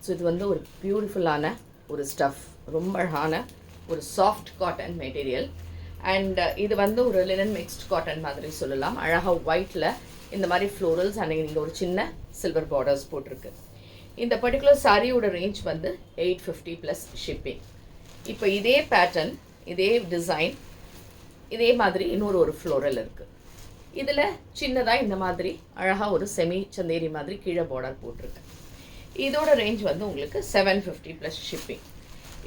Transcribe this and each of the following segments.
So இது வந்து ஒரு பியூட்டிஃபுல்லான ஒரு ஸ்டஃப், ரொம்ப அழகான ஒரு சாஃப்ட் காட்டன் மெட்டீரியல். அண்ட் இது வந்து ஒரு லினன் மிக்ஸ்ட் காட்டன் மாதிரி சொல்லலாம். அழகாக ஒயிட்டில் இந்த மாதிரி ஃப்ளோரல்ஸ் அண்ட் இங்கே ஒரு சின்ன சில்வர் பார்டர்ஸ் போட்டிருக்கு. இந்த பர்டிகுலர் சாரியோட ரேஞ்ச் வந்து 850 ப்ளஸ் ஷிப்பிங். இப்போ இதே பேட்டர்ன், இதே டிசைன், இதே மாதிரி இன்னொரு ஃப்ளோரல் இருக்குது. இதில் சின்னதாக இந்த மாதிரி அழகாக ஒரு செமி சந்தேரி மாதிரி கீழே பார்டர் போட்டிருக்கு. இதோட ரேஞ்ச் வந்து உங்களுக்கு 750 ப்ளஸ் ஷிப்பிங்.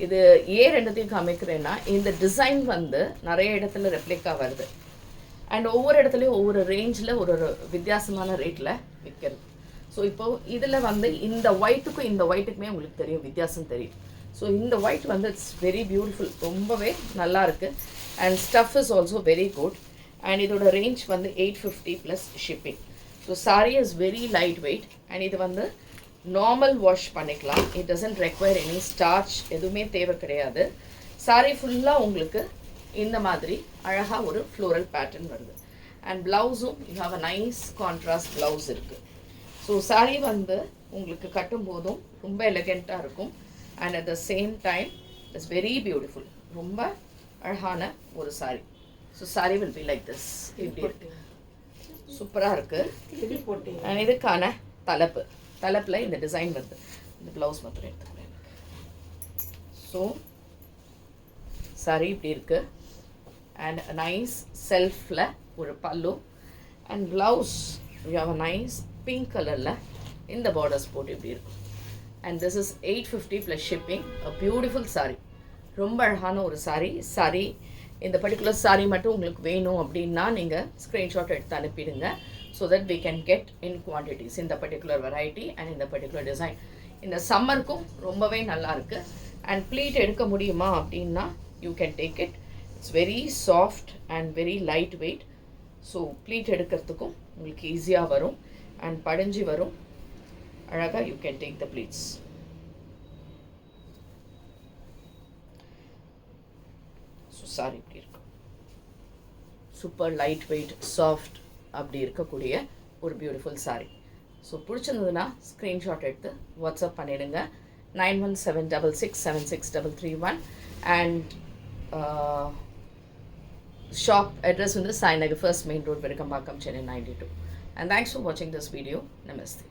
இது ஏன் ரெண்டுத்தையும் காமிக்கிறேன்னா, இந்த டிசைன் வந்து நிறைய இடத்துல ரெப்ளிக்கா வருது அண்ட் ஒவ்வொரு இடத்துலையும் ஒவ்வொரு ரேஞ்சில் ஒரு வித்தியாசமான ரேட்டில் விற்கிறது. ஸோ இப்போது இதில் வந்து இந்த ஒயிட்டுக்கும் இந்த ஒயிட்டுக்குமே உங்களுக்கு தெரியும், வித்தியாசம் தெரியும். ஸோ இந்த ஒயிட் வந்து இட்ஸ் வெரி பியூட்டிஃபுல், ரொம்பவே நல்லா இருக்குது. And stuff is also very good. And இதோட ரேஞ்ச் வந்து 850 plus shipping. So sorry is very light wait and இது வந்து நார்மல் வாஷ் பண்ணிக்கலாம். It doesn't require any starch, எதுவுமே தேவை கிடையாது. சாரி ஃபுல்லாக உங்களுக்கு இந்த மாதிரி அழகாக ஒரு ஃப்ளோரல் பேட்டர்ன் வருது. அண்ட் ப்ளவுஸும் you have a nice contrast blouse இருக்குது. ஸோ சாரி வந்து உங்களுக்கு கட்டும் போதும் ரொம்ப எலகெண்ட்டாக இருக்கும். And at the same time it's very beautiful, ரொம்ப அழகான ஒரு sorry. So sorry will be like this. இப்படி இருக்கு, சூப்பராக இருக்குது. அண்ட் இதுக்கான தலைப்பில் இந்த டிசைன் வருது. இந்த ப்ளவுஸ் மாத்திரம் எடுத்துக்கிறேன். ஸோ சாரி இப்படி இருக்குது. அண்ட் நைஸ் செல்ஃபில் ஒரு பல்லு and blouse you have a nice pink கலரில் இந்த பார்டர்ஸ் போட்டு இப்படி இருக்கும். And this is 850 plus shipping. A beautiful sorry, ரொம்ப அழகான ஒரு சாரி. இந்த பர்டிகுலர் சாரி மட்டும் உங்களுக்கு வேணும் அப்படின்னா நீங்கள் ஸ்க்ரீன்ஷாட் எடுத்து அனுப்பிடுங்க. So that we can get in quantities இந்த பர்டிகுலர் வெரைட்டி அண்ட் இந்த பர்டிகுலர் டிசைன். இந்த சம்மருக்கும் ரொம்பவே நல்லா இருக்குது. அண்ட் ப்ளீட் எடுக்க முடியுமா அப்படின்னா you can take it. It's very soft and very light weight. So pleat எடுக்கிறதுக்கும் உங்களுக்கு ஈஸியாக வரும் அண்ட் படிஞ்சு வரும் அழகாக. You can take the pleats. So sari இப்படி இருக்கும், சூப்பர் லைட் வெயிட் சாஃப்ட் அப்படி இருக்கக்கூடிய ஒரு பியூட்டிஃபுல் சாரி. ஸோ பிடிச்சிருந்ததுன்னா ஸ்க்ரீன்ஷாட் எடுத்து வாட்ஸ்அப் பண்ணிடுங்க. 9176676331 அண்ட் ஷாப் அட்ரஸ் வந்து Sainagar first main road, Virugambakkam, Chennai 92. And thanks for watching this video. Namaste.